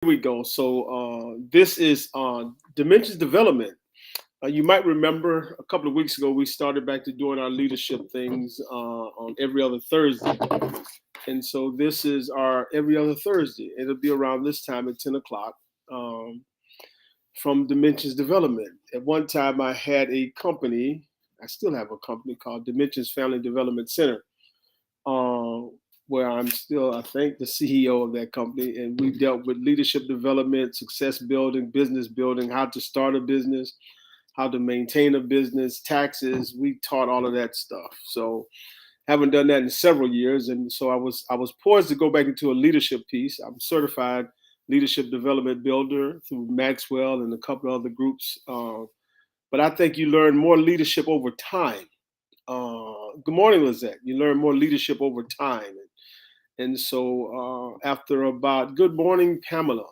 Here we go. So this is Dimensions Development. You might remember a couple of weeks ago we started back to doing our leadership things on every other Thursday, and so this is our every other Thursday. It'll be around this time at 10 o'clock um, from Dimensions Development. At one time, I had a company. I still have a company called Dimensions Family Development Center. uh, where I'm still, I think, the CEO of that company. And we dealt with leadership development, success building, business building, how to start a business, how to maintain a business, taxes. We taught all of that stuff. So haven't done that in several years. And so I was poised to go back into a leadership piece. I'm certified leadership development builder through Maxwell and a couple of other groups. But I think you learn more leadership over time. Good morning, Lizette. You learn more leadership over time. And so, after about, good morning, Pamela,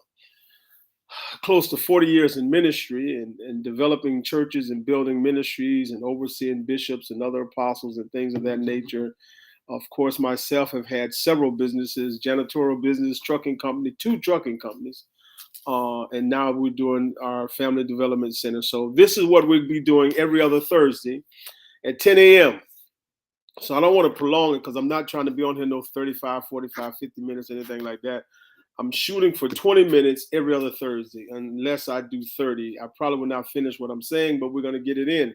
close to 40 years in ministry and developing churches and building ministries and overseeing bishops and other apostles and things of that nature. Of course, myself have had several businesses, janitorial business, trucking company, two trucking companies. And now we're doing our family development center. So this is what we'll be doing every other Thursday at 10 a.m. So I don't want to prolong it because I'm not trying to be on here no 35, 45, 50 minutes, anything like that. I'm shooting for 20 minutes every other Thursday, unless I do 30. I probably will not finish what I'm saying, but we're going to get it in.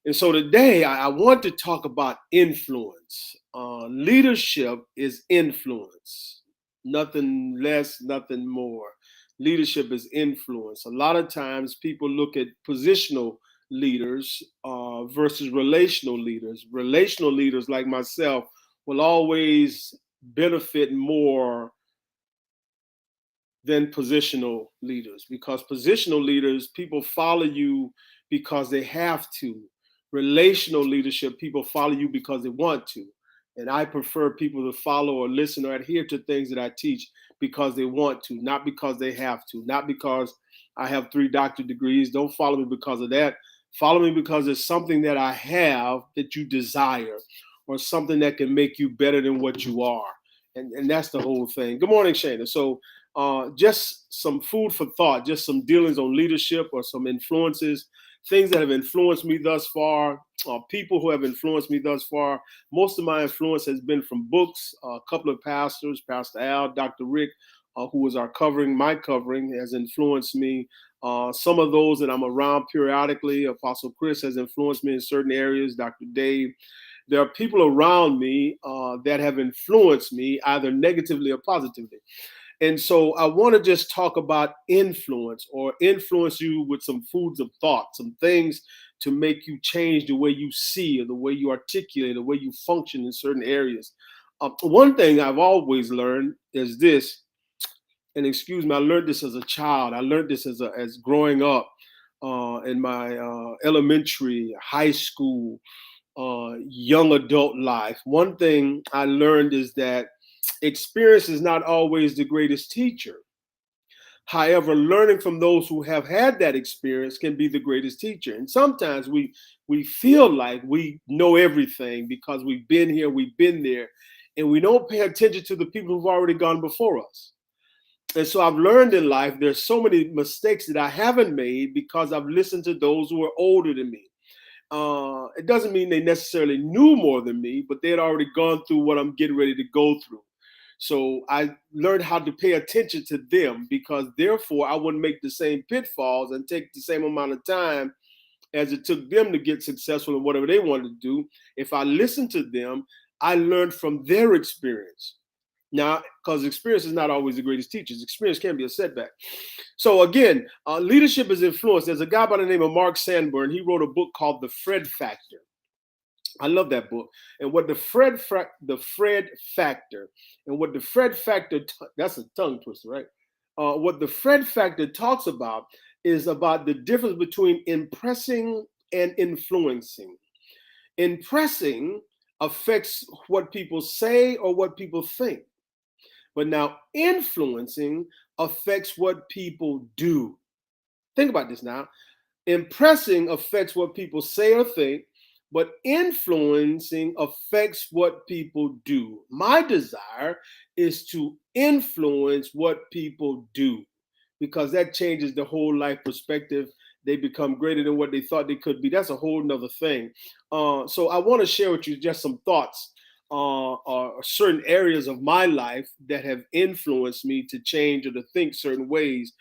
And so today I want to talk about influence. Leadership is influence, nothing less, nothing more. Leadership is influence. A lot of times people look at positional leaders versus relational leaders. Relational leaders like myself will always benefit more than positional leaders, because positional leaders, people follow you because they have to. Relational leadership, people follow you because they want to. And I prefer people to follow or listen or adhere to things that I teach because they want to, not because they have to, not because I have 3 doctorate degrees. Don't follow me because of that. Follow me because it's something that I have that you desire, or something that can make you better than what you are. And that's the whole thing. Good morning, Shana. So just some food for thought, just some dealings on leadership or some influences, things that have influenced me thus far, people who have influenced me thus far. Most of my influence has been from books, a couple of pastors, Pastor Al, Dr. Rick, who was our covering, my covering, has influenced me. Some of those that I'm around periodically, Apostle Chris has influenced me in certain areas, Dr. Dave. There are people around me that have influenced me either negatively or positively. And so I want to just talk about influence, or influence you with some foods of thought, some things to make you change the way you see, or the way you articulate, the way you function in certain areas. One thing I've always learned is this, and excuse me, I learned this as a child. I learned this as growing up in my elementary, high school, young adult life. One thing I learned is that experience is not always the greatest teacher. However, learning from those who have had that experience can be the greatest teacher. And sometimes we feel like we know everything because we've been here, we've been there, and we don't pay attention to the people who've already gone before us. And so I've learned in life there's so many mistakes that I haven't made because I've listened to those who are older than me. It doesn't mean they necessarily knew more than me, but they had already gone through what I'm getting ready to go through. So I learned how to pay attention to them, because therefore I wouldn't make the same pitfalls and take the same amount of time as it took them to get successful in whatever they wanted to do. If I listened to them, I learned from their experience. Now, because experience is not always the greatest teachers, experience can be a setback. So again, leadership is influence. There's a guy by the name of Mark Sanborn. He wrote a book called The Fred Factor. I love that book. And what the Fred Factor, and what the Fred Factor, that's a tongue twister, right? What the Fred Factor talks about is about the difference between impressing and influencing. Impressing affects what people say or what people think. But now influencing affects what people do. Think about this now. Impressing affects what people say or think, but influencing affects what people do. My desire is to influence what people do because that changes the whole life perspective. They become greater than what they thought they could be. That's a whole nother thing. So I want to share with you just some thoughts or certain areas of my life that have influenced me to change or to think certain ways,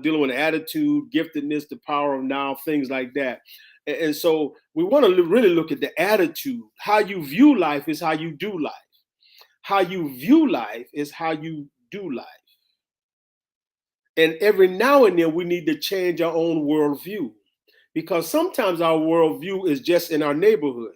dealing with attitude, giftedness, the power of now, things like that. And so we want to really look at the attitude. How you view life is how you do life. How you view life is how you do life. And every now and then we need to change our own worldview because sometimes our worldview is just in our neighborhood.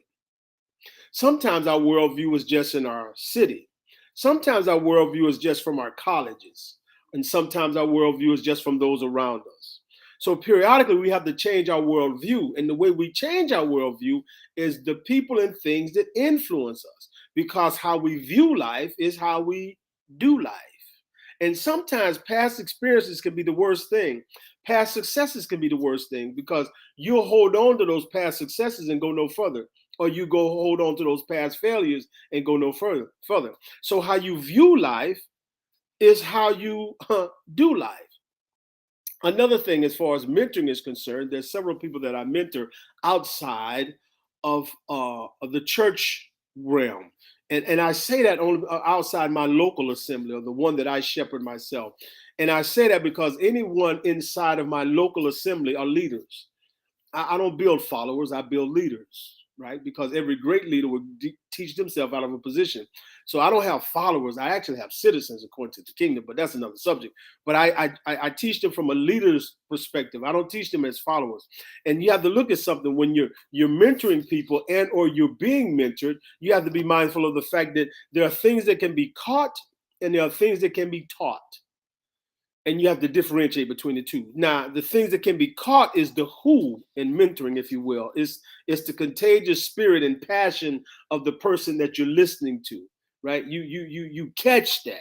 Sometimes our worldview is just in our city. Sometimes our worldview is just from our colleges. And sometimes our worldview is just from those around us. So periodically we have to change our worldview. And the way we change our worldview is the people and things that influence us. Because how we view life is how we do life. And sometimes past experiences can be the worst thing. Past successes can be the worst thing because you'll hold on to those past successes and go no further. Or you go hold on to those past failures and go no further. So how you view life is how you do life. Another thing, as far as mentoring is concerned, there's several people that I mentor outside of the church realm. And I say that only outside my local assembly or the one that I shepherd myself. And I say that because anyone inside of my local assembly are leaders. I don't build followers, I build leaders, right? Because every great leader will teach themselves out of a position. So I don't have followers. I actually have citizens according to the kingdom, but that's another subject. But I teach them from a leader's perspective. I don't teach them as followers. And you have to look at something when you're mentoring people and or you're being mentored. You have to be mindful of the fact that there are things that can be caught and there are things that can be taught. And you have to differentiate between the two. Now, the things that can be caught is the who in mentoring, if you will. It's the contagious spirit and passion of the person that you're listening to, right? You catch that,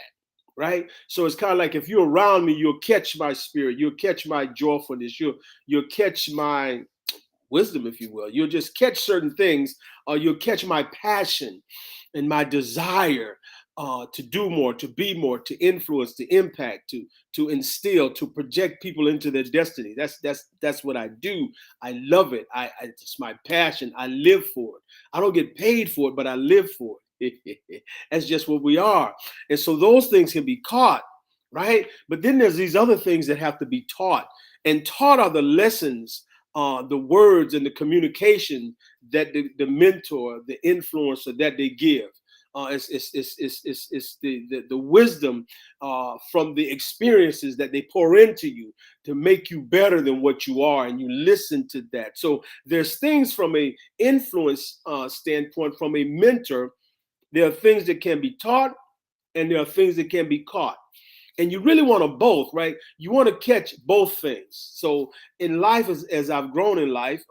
right? So it's kind of like if you're around me, you'll catch my spirit, you'll catch my joyfulness, you'll catch my wisdom, if you will. You'll just catch certain things, or you'll catch my passion and my desire to do more, to be more, to influence, to impact, to instill, to project people into their destiny. That's what I do. I love it. It's my passion. I live for it. I don't get paid for it, but I live for it. That's just what we are. And so those things can be caught, right? But then there's these other things that have to be taught. And taught are the lessons, the words and the communication that the mentor, the influencer that they give. It's the wisdom from the experiences that they pour into you to make you better than what you are, and you listen to that. So there's things from a influence standpoint, from a mentor. There are things that can be taught, and there are things that can be caught. And you really want to both, right? You want to catch both things. So in life, as I've grown in life,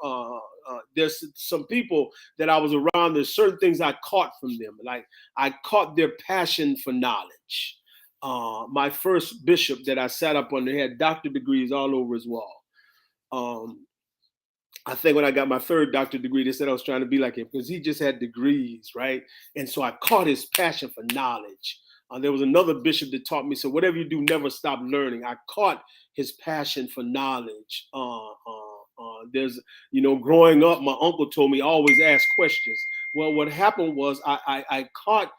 there's some people that I was around. There's certain things I caught from them. Like I caught their passion for knowledge. My first bishop that I sat up under had doctorate degrees all over his wall. I think when I got my third doctorate degree, they said I was trying to be like him because he just had degrees, right? And so I caught his passion for knowledge. There was another bishop that taught me, so whatever you do, never stop learning. I caught his passion for knowledge. There's, growing up, my uncle told me always ask questions. Well, what happened was I caught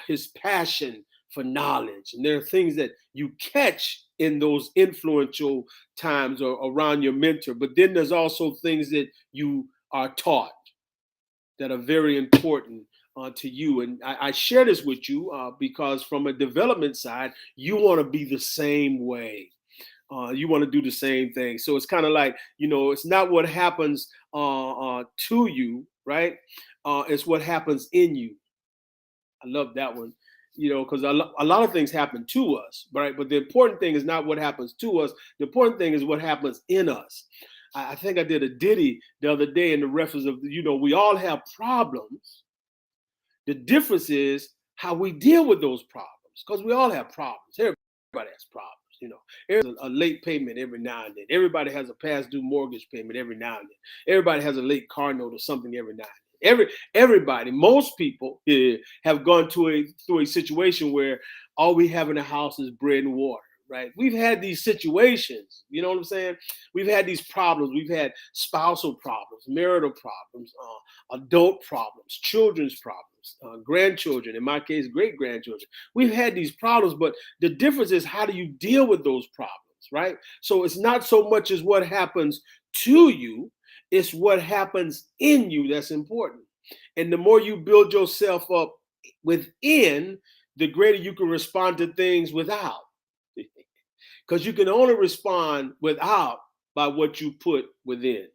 his passion for knowledge. And there are things that you catch in those influential times or around your mentor. But then there's also things that you are taught that are very important to you. And I share this with you because from a development side, you want to be the same way. You want to do the same thing. So it's kind of like, it's not what happens to you, right? It's what happens in you. I love that one, because a lot of things happen to us, right? But the important thing is not what happens to us. The important thing is what happens in us. I think I did a ditty the other day in the reference of, we all have problems. The difference is how we deal with those problems, because we all have problems. Everybody has problems. You know, there's a late payment every now and then. Everybody has a past due mortgage payment every now and then. Everybody has a late car note or something every now and then. Everybody, most people have gone through a situation where all we have in the house is bread and water. Right? We've had these situations, you know what I'm saying? We've had these problems. We've had spousal problems, marital problems, adult problems, children's problems, grandchildren, in my case, great grandchildren. We've had these problems, but the difference is how do you deal with those problems, right? So it's not so much as what happens to you, it's what happens in you that's important. And the more you build yourself up within, the greater you can respond to things without. Because you can only respond without by what you put within.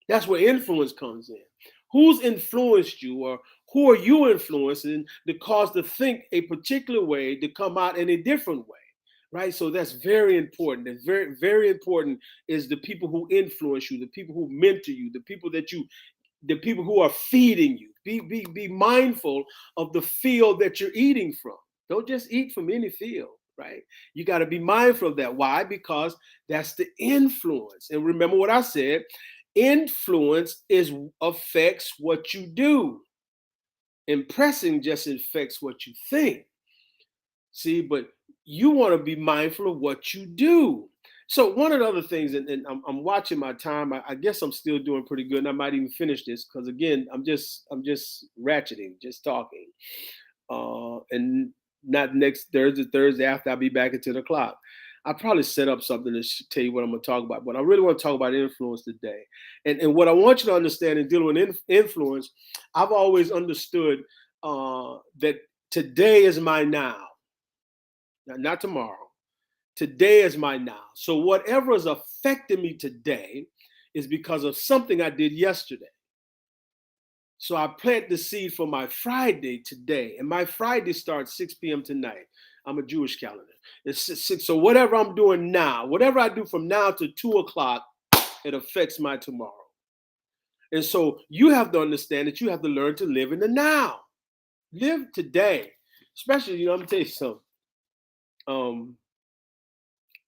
That's where influence comes in. Who's influenced you, or who are you influencing that cause to think a particular way to come out in a different way, right? So that's very important. And very, very important is the people who influence you, the people who mentor you, the people who are feeding you. Be mindful of the field that you're eating from. Don't just eat from any field. Right? You got to be mindful of that. Why? Because that's the influence. And remember what I said, influence affects what you do. Impressing just affects what you think. See, but you want to be mindful of what you do. So one of the other things, and I'm watching my time. I guess I'm still doing pretty good, and I might even finish this because again, I'm just ratcheting, just talking, and not next Thursday after I'll be back at 10 o'clock. I'll probably set up something to tell you what I'm going to talk about. But I really want to talk about influence today. And what I want you to understand in dealing with influence, I've always understood that today is my now. Not tomorrow. Today is my now. So whatever is affecting me today is because of something I did yesterday. So I plant the seed for my Friday today, and my Friday starts 6 p.m. tonight. I'm a Jewish calendar. It's 6. So whatever I'm doing now, whatever I do from now to 2 o'clock, it affects my tomorrow. And so you have to understand that you have to learn to live in the now. Live today. Especially, I'm going to tell you something.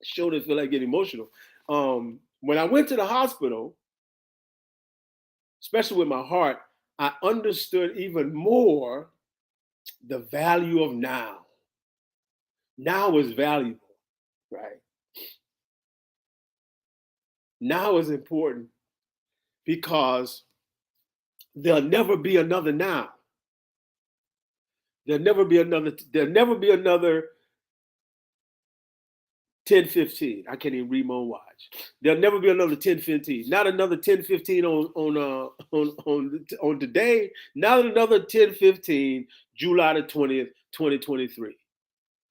Show this feel like getting emotional. When I went to the hospital, especially with my heart, I understood even more the value of now. Now is valuable, right? Now is important because there'll never be another now. There'll never be another 10:15. I can't even read my own watch. There'll never be another 10:15. Not another 10:15 on today. Not another 10:15, July the 20th, 2023.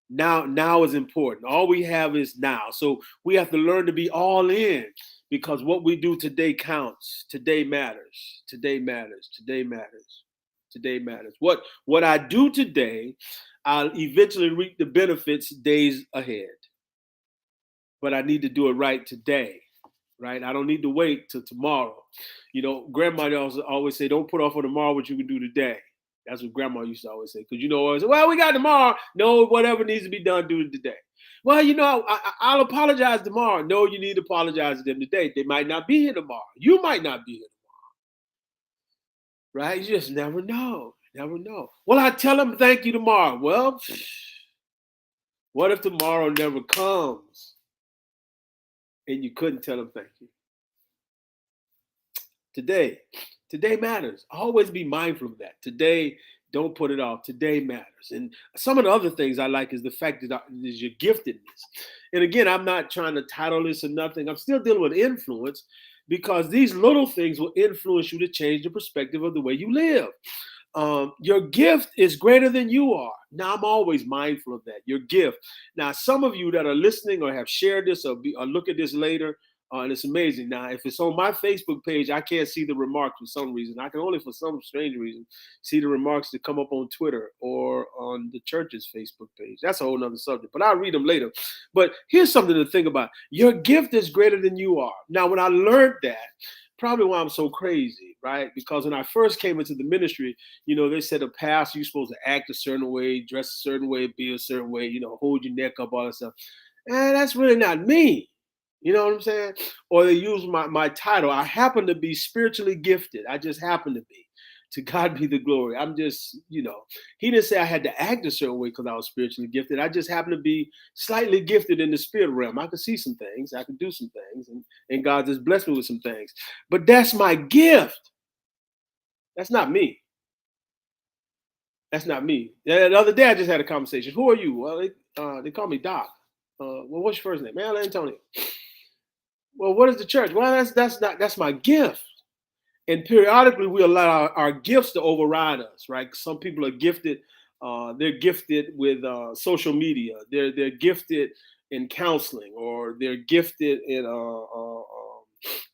Now is important. All we have is now. So we have to learn to be all in because what we do today counts. Today matters. Today matters. Today matters. Today matters. What I do today, I'll eventually reap the benefits days ahead. But I need to do it right today, right? I don't need to wait till tomorrow. Grandma always say, don't put off for tomorrow what you can do today. That's what grandma used to always say. Because always say, well, we got tomorrow. No, whatever needs to be done, do it today. Well, I'll apologize tomorrow. No, you need to apologize to them today. They might not be here tomorrow. You might not be here tomorrow. Right? You just never know. Never know. Well, I tell them thank you tomorrow. Well, what if tomorrow never comes? And you couldn't tell them thank you. Today matters. Always be mindful of that. Today, don't put it off. Today matters. And some of the other things I like is the fact that is your giftedness. And again, I'm not trying to title this or nothing. I'm still dealing with influence because these little things will influence you to change the perspective of the way you live. Your gift is greater than you are. Now, I'm always mindful of that. Your gift. Now, some of you that are listening or have shared this or look at this later, and it's amazing. Now, if it's on my Facebook page, I can't see the remarks for some reason. I can only, for some strange reason, see the remarks that come up on Twitter or on the church's Facebook page. That's a whole nother subject, but I'll read them later. But here's something to think about. Your gift is greater than you are. Now, when I learned that, probably why I'm so crazy, right? Because when I first came into the ministry, they said a pastor, you're supposed to act a certain way, dress a certain way, be a certain way, hold your neck up, all that stuff. That's really not me. You know what I'm saying? Or they use my title. I happen to be spiritually gifted. I just happen to be. To God be the glory. I'm just, he didn't say I had to act a certain way because I was spiritually gifted. I just happen to be slightly gifted in the spirit realm. I could see some things, I could do some things, and God just blessed me with some things. But that's my gift. That's not me. That's not me. The other day I just had a conversation. Who are you? Well, they call me Doc. Well, what's your first name? Man, Antonio. Well, what is the church? Well, that's my gift. And periodically we allow our gifts to override us, right? Some people are gifted, they're gifted with social media, they're gifted in counseling, or they're gifted in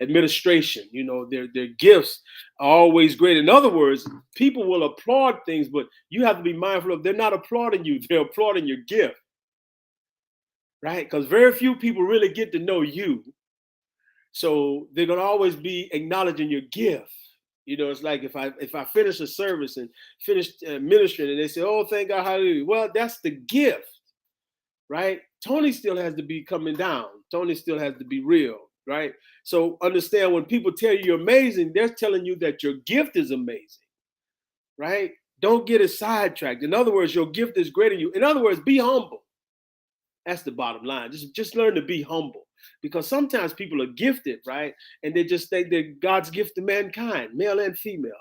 administration. Their gifts are always great. In other words, people will applaud things, but you have to be mindful of they're not applauding you, they're applauding your gift, right? Because very few people really get to know you. So they're gonna always be acknowledging your gift. It's like if I finish a service and finish ministering, and they say, "Oh, thank God, hallelujah." Well, that's the gift, right? Tony still has to be coming down. Tony still has to be real, right? So understand, when people tell you you're amazing, they're telling you that your gift is amazing, right? Don't get it sidetracked. In other words, your gift is greater than you. In other words, be humble. That's the bottom line. Just learn to be humble, because sometimes people are gifted, right? And they just think that God's gift to mankind, male and female,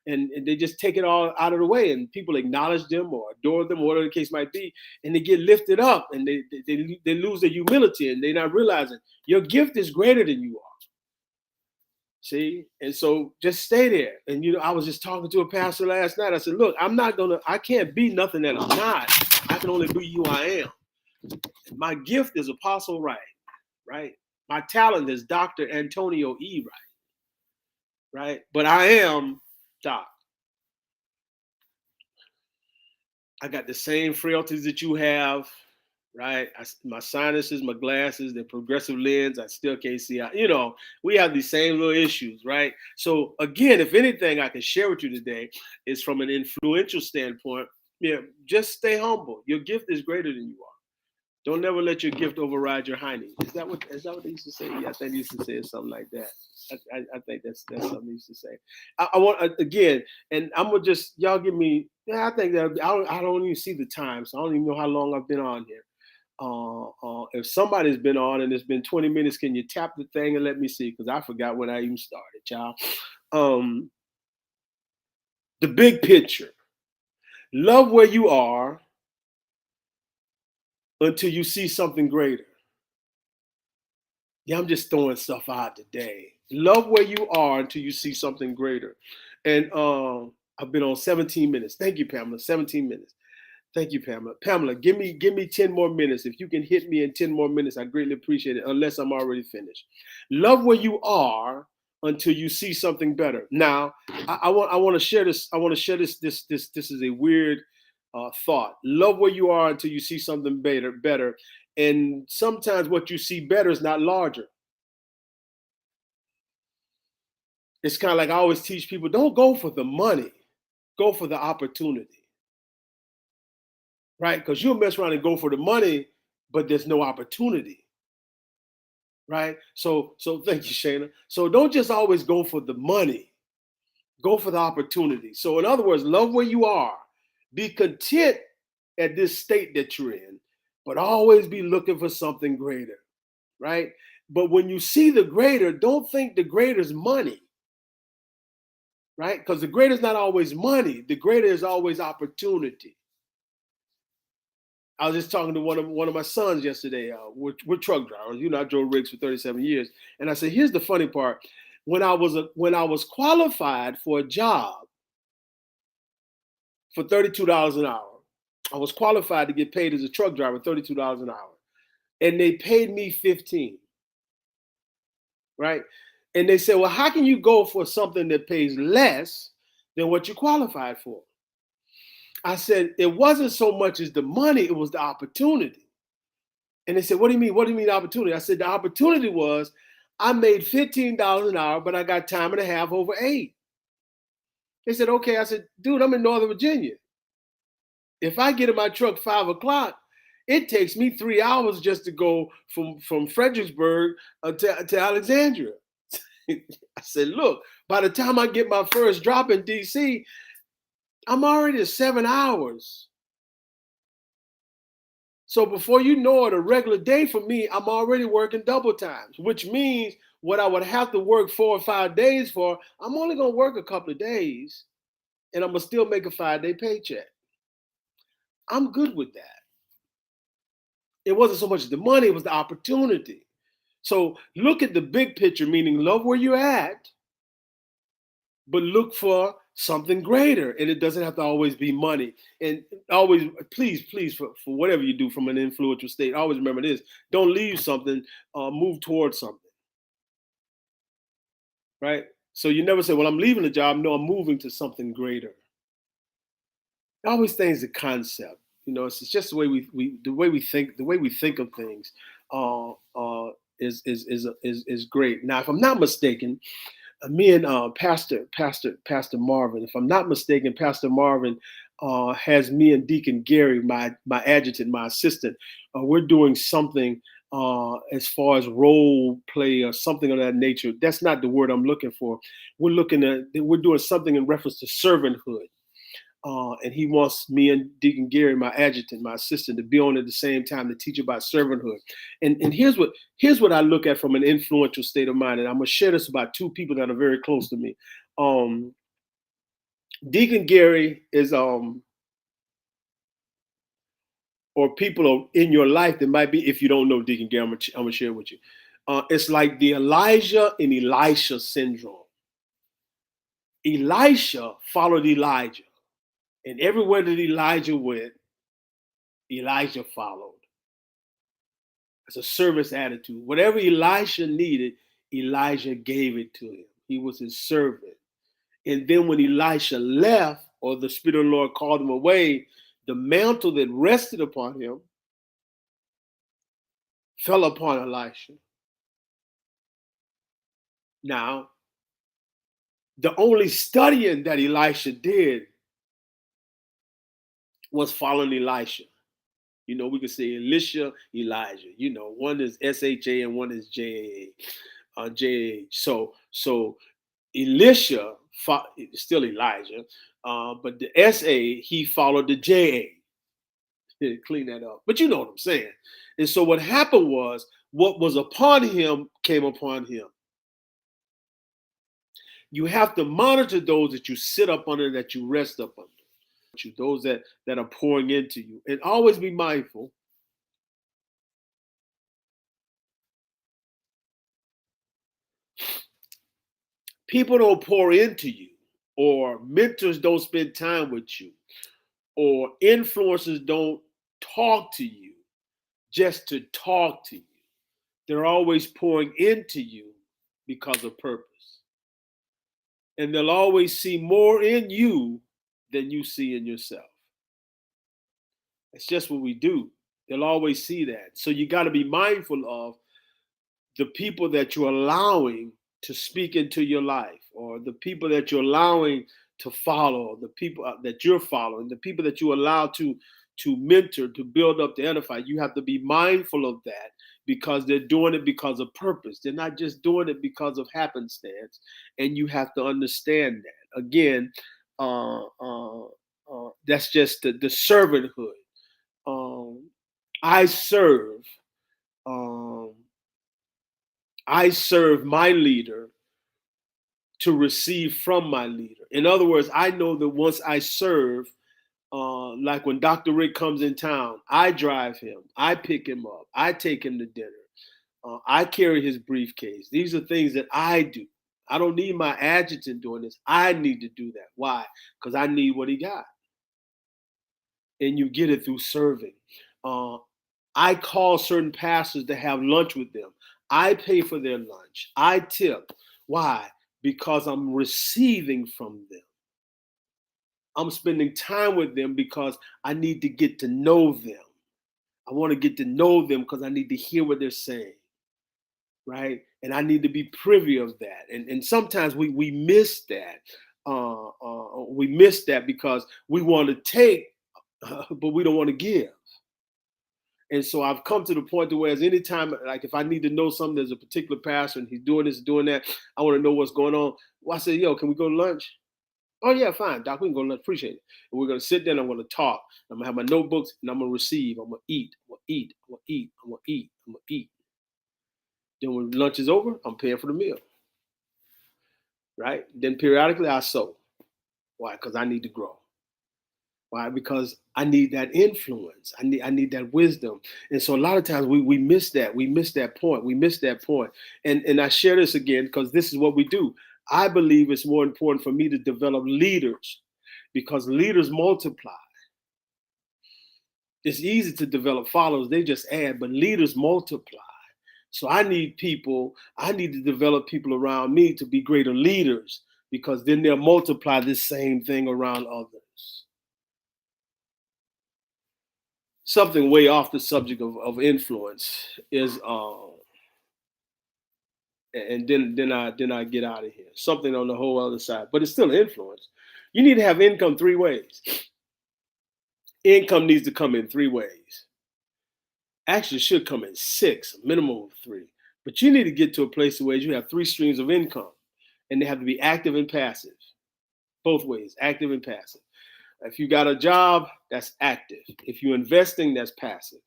and they just take it all out of the way, and people acknowledge them or adore them, or whatever the case might be, and they get lifted up, and they lose their humility, and they're not realizing your gift is greater than you are. See, and so just stay there. And I was just talking to a pastor last night. I said, "Look, I can't be nothing that I'm not. I can only be who I am. My gift is Apostle Wright, right? My talent is Dr. Antonio E. Wright, right? But I am Doc. I got the same frailties that you have, right? My sinuses, my glasses, the progressive lens, I still can't see out. We have these same little issues, right? So again, if anything I can share with you today is from an influential standpoint, just stay humble. Your gift is greater than you are. Don't never let your gift override your hiney. Is that what they used to say? Yeah, I think they used to say something like that. I think that's something they used to say. I want again, and I'm gonna just y'all give me. Yeah, I think that I don't even see the time, so I don't even know how long I've been on here. If somebody's been on and it's been 20 minutes, can you tap the thing and let me see? Because I forgot when I even started, y'all. The big picture. Love where you are until you see something greater. Yeah, I'm just throwing stuff out today. Love where you are until you see something greater. And I've been on 17 minutes. Thank you, Pamela. 17 minutes. Thank you, Pamela. Pamela, give me 10 more minutes. If you can hit me in 10 more minutes, I greatly appreciate it, unless I'm already finished. Love where you are until you see something better. Now, I want to share this. I want to share this. This is a weird thought. Love where you are until you see something better. And sometimes what you see better is not larger. It's kind of like I always teach people, don't go for the money, go for the opportunity. Right? Because you'll mess around and go for the money, but there's no opportunity. Right? So thank you, Shayna. So don't just always go for the money, go for the opportunity. So in other words, love where you are, be content at this state that you're in, but always be looking for something greater. Right? But when you see the greater, don't think the greater is money. Right? Because the greater is not always money. The greater is always opportunity. I was just talking to one of my sons yesterday. We're truck drivers. I drove rigs for 37 years, and I said, "Here's the funny part: when I was qualified for a job for $32 an hour, I was qualified to get paid as a truck driver $32 an hour, and they paid me 15. Right? And they said, well, how can you go for something that pays less than what you qualified for? I said, it wasn't so much as the money, it was the opportunity. And they said, what do you mean? What do you mean opportunity? I said, the opportunity was I made $15 an hour, but I got time and a half over 8. They said, okay. I said, dude, I'm in Northern Virginia. If I get in my truck 5 o'clock, It takes me 3 hours just to go from Fredericksburg to Alexandria. I said, look, by the time I get my first drop in DC, I'm already at 7 hours. So before you know it, a regular day for me, I'm already working double times, which means what I would have to work 4 or 5 days for, I'm only going to work a couple of days and I'm going to still make a 5-day paycheck. I'm good with that. It wasn't so much the money, it was the opportunity. So look at the big picture, meaning love where you're at, but look for something greater. And it doesn't have to always be money. And always, please, for whatever you do from an influential state, always remember this. Don't leave something, move towards something. Right? So you never say, well, I'm leaving the job. No, I'm moving to something greater. It always things the concept. It's just the way we think of things is great. Now, if I'm not mistaken, me and Pastor Marvin, if I'm not mistaken, Pastor Marvin has me and Deacon Gary, my adjutant, my assistant. We're doing something as far as role play or something of that nature. That's not the word I'm looking for. We're doing something in reference to servanthood. And he wants me and Deacon Gary, my adjutant, my assistant, to be on at the same time to teach about servanthood. And here's what I look at from an influential state of mind. And I'm gonna share this about 2 people that are very close to me. Deacon Gary is or people in your life that might be, if you don't know Deacon Gary, I'm gonna share with you. It's like the Elijah and Elisha syndrome. Elisha followed Elijah. And everywhere that Elijah went, Elijah followed. It's a service attitude. Whatever Elisha needed, Elijah gave it to him. He was his servant. And then when Elisha left, or the Spirit of the Lord called him away, the mantle that rested upon him fell upon Elisha. Now, the only studying that Elisha did was following Elisha. We could say Elisha, Elijah. One is SHA and one is JAH. So Elisha, still Elijah, but the SA, he followed the JA. Clean that up. But you know what I'm saying. And so what happened was, what was upon him came upon him. You have to monitor those that you sit up under, that you rest up under. Those that are pouring into you. And always be mindful. People don't pour into you, or mentors don't spend time with you, or influencers don't talk to you just to talk to you. They're always pouring into you because of purpose. And they'll always see more in you than you see in yourself. It's just what we do. They'll always see that. So you got to be mindful of the people that you're allowing to speak into your life, or the people that you're allowing to follow, the people that you're following, the people that you allow to mentor, to build up, to edify. You have to be mindful of that, because they're doing it because of purpose. They're not just doing it because of happenstance. And you have to understand that. Again, that's just the servanthood. I serve my leader to receive from my leader. In other words, I know that once I serve, like when Dr. Rick comes in town, I drive him, I pick him up, I take him to dinner, I carry his briefcase. These are things that I do. I don't need my adjutant doing this. I need to do that. Why? Because I need what he got. And you get it through serving. I call certain pastors to have lunch with them. I pay for their lunch. I tip. Why? Because I'm receiving from them. I'm spending time with them because I need to get to know them. I want to get to know them because I need to hear what they're saying, right? And I need to be privy of that. And sometimes we miss that. We miss that because we want to take, but we don't want to give. And so I've come to the point to where anytime, like if I need to know something, there's a particular pastor and he's doing this, doing that, I want to know what's going on. Well, I say, yo, can we go to lunch? Oh yeah, fine, Doc, we can go to lunch. Appreciate it. And we're gonna sit there and I'm gonna talk. I'm gonna have my notebooks and I'm gonna receive. I'm gonna eat. I'm gonna eat. I'm gonna eat. I'm gonna eat. I'm gonna eat. Then when lunch is over, I'm paying for the meal. Right? Then periodically I sow. Why? Because I need to grow. Why? Because I need that influence. I need that wisdom. And so a lot of times we miss that. We miss that point. We miss that point. And I share this again because this is what we do. I believe it's more important for me to develop leaders because leaders multiply. It's easy to develop followers. They just add, but leaders multiply. So I need to develop people around me to be greater leaders because then they'll multiply this same thing around others. Something way off the subject of influence is and then I get out of here. Something on the whole other side, but it's still influence. You need to have income 3 ways. Income needs to come in 3 ways. Actually, it should come in 6, a minimum of 3. But you need to get to a place where you have 3 streams of income, and they have to be active and passive. Both ways, active and passive. If you got a job, that's active. If you're investing, that's passive.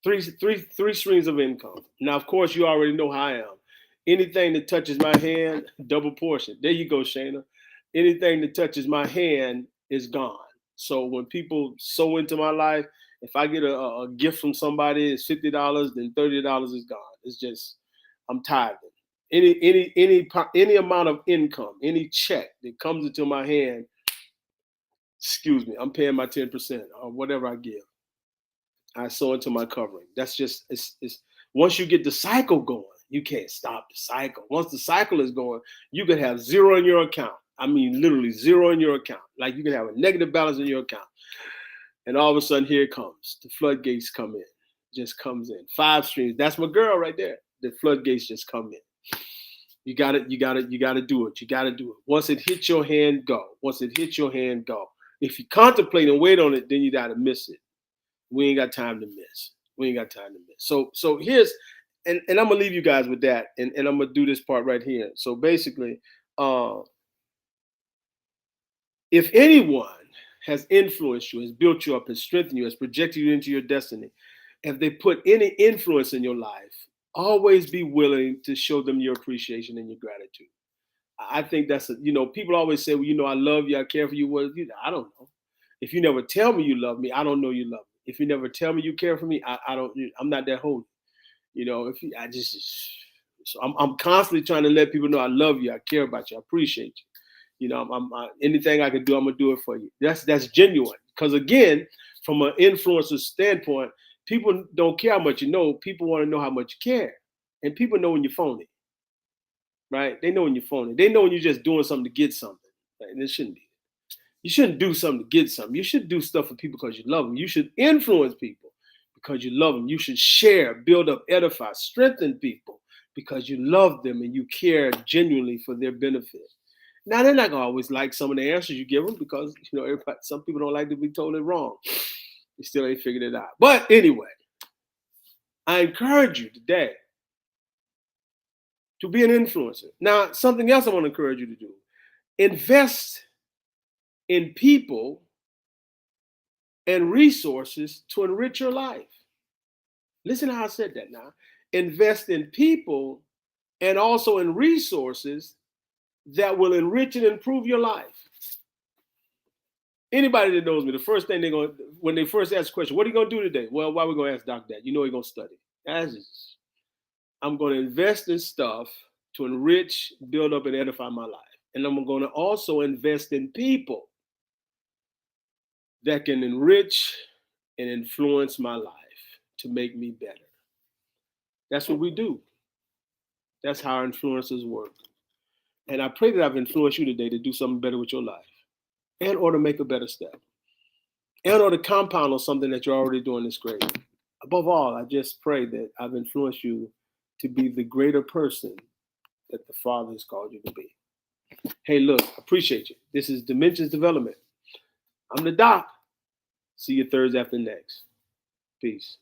Three streams of income. Now, of course, you already know how I am. Anything that touches my hand, double portion. There you go, Shayna. Anything that touches my hand is gone. So when people sow into my life, if I get a gift from somebody, it's $50, then $30 is gone. It's just, I'm tithing. Any amount of income, any check that comes into my hand, I'm paying my 10% or whatever I give. I sow into my covering. That's just, it's once you get the cycle going, you can't stop the cycle. Once the cycle is going, you can have 0 in your account. I mean, literally 0 in your account. Like you can have a negative balance in your account. And all of a sudden, here it comes. The floodgates come in. Just comes in. 5 streams. That's my girl right there. The floodgates just come in. You got it. You got to do it. You got to do it. Once it hits your hand, go. Once it hits your hand, go. If you contemplate and wait on it, then you got to miss it. We ain't got time to miss. So here's, and I'm gonna leave you guys with that, and I'm gonna do this part right here. So basically, if anyone has influenced you, has built you up, has strengthened you, has projected you into your destiny, if they put any influence in your life, always be willing to show them your appreciation and your gratitude. I think that's people always say, well, I love you, I care for you. Well, I don't know. If you never tell me you love me, I don't know you love me. If you never tell me you care for me, I don't. I'm not that holy. So I'm constantly trying to let people know I love you, I care about you, I appreciate you. Anything I can do, I'm gonna do it for you. That's genuine. Because again, from an influencer standpoint, people don't care how much you know. People want to know how much you care, and people know when you're phony, right? They know when you're phony. They know when you're just doing something to get something, and it shouldn't be. You shouldn't do something to get something. You should do stuff for people because you love them. You should influence people because you love them. You should share, build up, edify, strengthen people because you love them and you care genuinely for their benefit. Now, they're not going to always like some of the answers you give them because, some people don't like to be told it wrong. They still ain't figured it out. But anyway, I encourage you today to be an influencer. Now, something else I want to encourage you to do. Invest in people and resources to enrich your life. Listen to how I said that now. Invest in people and also in resources that will enrich and improve your life. Anybody that knows me, the first thing when they first ask a question, what are you going to do today? Well, why are we going to ask Doc that? You're going to study. I'm going to invest in stuff to enrich, build up, and edify my life. And I'm going to also invest in people that can enrich and influence my life to make me better. That's what we do. That's how our influencers work. And I pray that I've influenced you today to do something better with your life and or to make a better step and or to compound on something that you're already doing that's great. Above all, I just pray that I've influenced you to be the greater person that the Father has called you to be. Hey, look, appreciate you. This is Dimensions Development. I'm the Doc. See you Thursday after next. Peace.